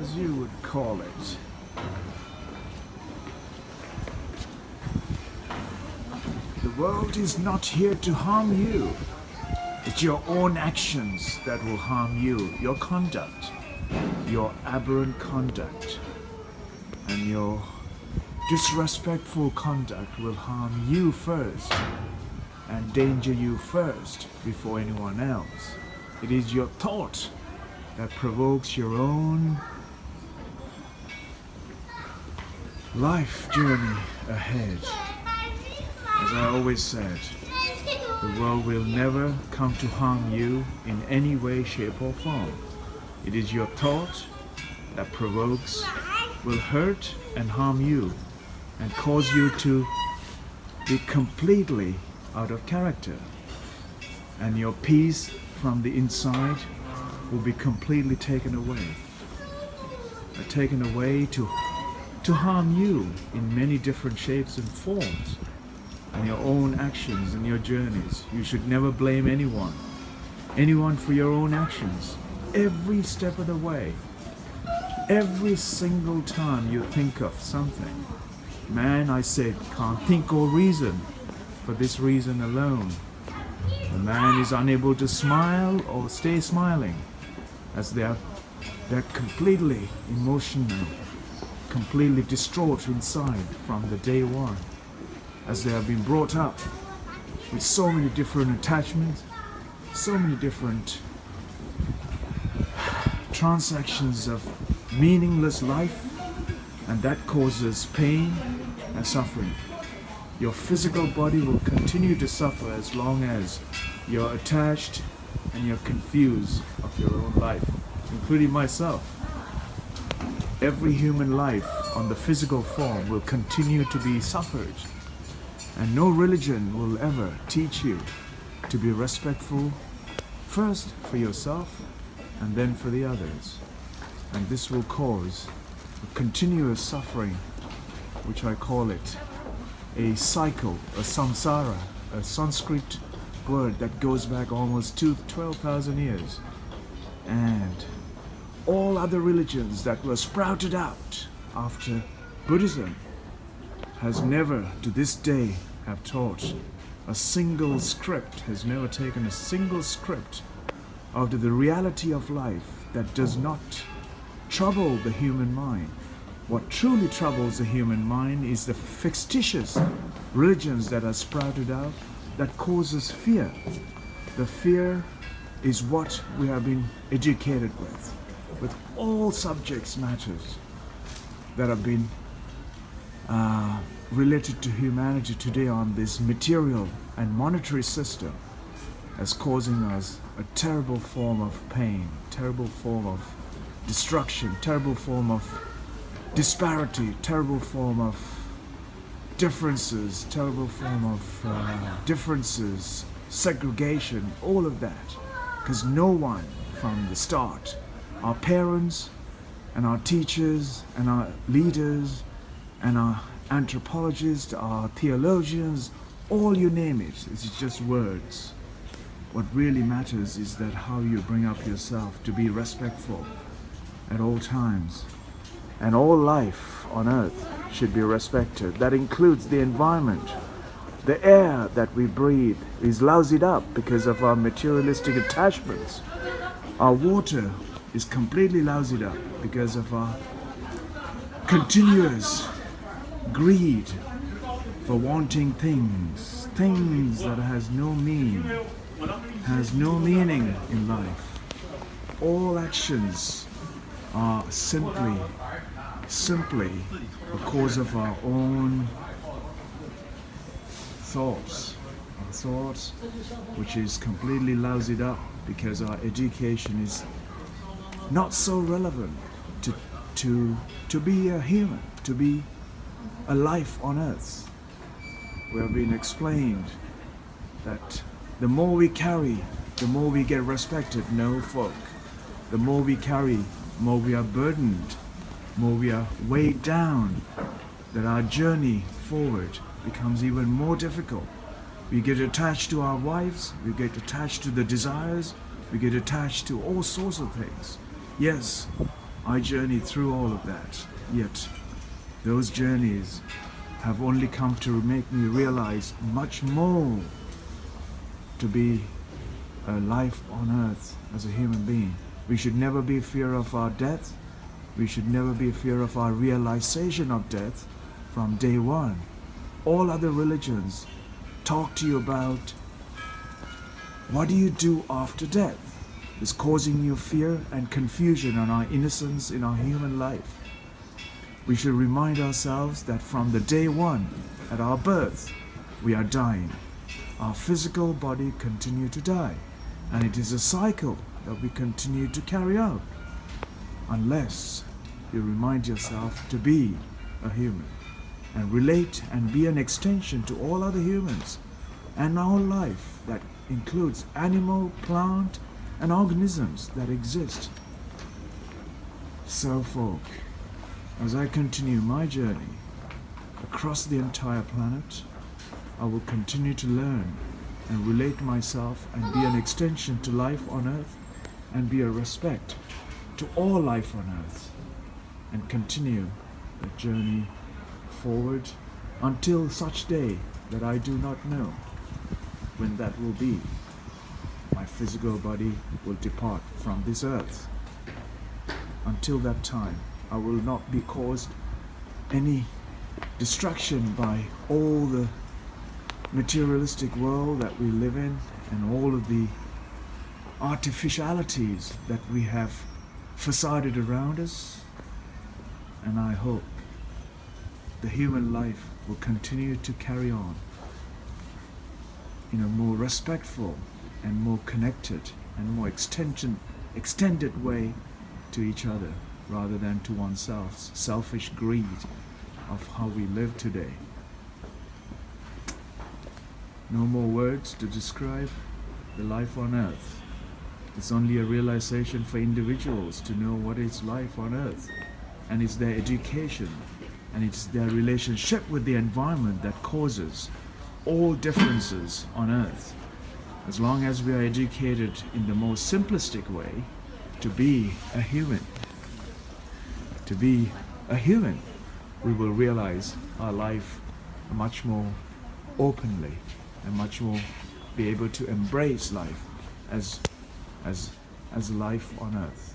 as you would call it. The world is not here to harm you. It's your own actions that will harm you. Your conduct, your aberrant conduct, and your disrespectful conduct will harm you first and endanger you first before anyone else. It is your thought that provokes your own life journey ahead. As I always said, the world will never come to harm you in any way, shape or form. It is your thought that provokes, will hurt and harm you and cause you to be completely out of character. And your peace from the inside will be completely taken away. Taken away to harm you in many different shapes and forms. And your own actions and your journeys. You should never blame anyone for your own actions. Every step of the way, every single time you think of something. Man, I said, can't think or reason for this reason alone. The man is unable to smile or stay smiling as they're completely emotional, completely distraught inside from the day one. As they have been brought up with so many different attachments, so many different transactions of meaningless life, and that causes pain and suffering. Your physical body will continue to suffer as long as you're attached and you're confused of your own life, including myself. Every human life on the physical form will continue to be suffered. And no religion will ever teach you to be respectful first for yourself and then for the others. And this will cause a continuous suffering, which I call it a cycle, a samsara, a Sanskrit word that goes back almost 12,000 years. And all other religions that were sprouted out after Buddhism has never, to this day, have taught a single script, has never taken a single script out of the reality of life that does not trouble the human mind. What truly troubles the human mind is the fictitious religions that are sprouted out that causes fear. The fear is what we have been educated with all subjects matters that have been related to humanity today on this material and monetary system as causing us a terrible form of pain, terrible form of destruction, terrible form of disparity, terrible form of differences, segregation, all of that. Because no one from the start, our parents and our teachers and our leaders and our anthropologists, our theologians, all you name it, it's just words. What really matters is that how you bring up yourself to be respectful at all times. And all life on earth should be respected. That includes the environment. The air that we breathe is loused up because of our materialistic attachments. Our water is completely loused up because of our continuous greed for wanting things that has no meaning in life. All actions are simply because of our own thoughts. Our thoughts, which is completely loused up because our education is not so relevant to be a human, to be a life on earth. We have been explained that the more we carry, the more we get respected. No, folk. The more we carry, more we are burdened, more we are weighed down, that our journey forward becomes even more difficult. We get attached to our wives, we get attached to the desires, we get attached to all sorts of things. Yes, I journeyed through all of that, yet those journeys have only come to make me realize much more to be a life on earth as a human being. We should never be fear of our death. We should never be fear of our realization of death from day one. All other religions talk to you about what do you do after death. It's causing you fear and confusion on our innocence in our human life. We should remind ourselves that from the day one at our birth, we are dying. Our physical body continue to die, and it is a cycle that we continue to carry out unless you remind yourself to be a human and relate and be an extension to all other humans and our life that includes animal, plant, and organisms that exist. So folk, as I continue my journey across the entire planet, I will continue to learn and relate myself and be an extension to life on earth and be a respect to all life on earth and continue the journey forward until such day that I do not know when that will be. My physical body will depart from this earth. Until that time, I will not be caused any distraction by all the materialistic world that we live in and all of the artificialities that we have facaded around us. And I hope the human life will continue to carry on in a more respectful and more connected and more extended way to each other rather than to oneself. Selfish greed of how we live today. No more words to describe the life on earth. It's only a realization for individuals to know what is life on earth, and it's their education and it's their relationship with the environment that causes all differences on earth. As long as we are educated in the most simplistic way to be a human, we will realize our life much more openly and much more be able to embrace life as life on earth.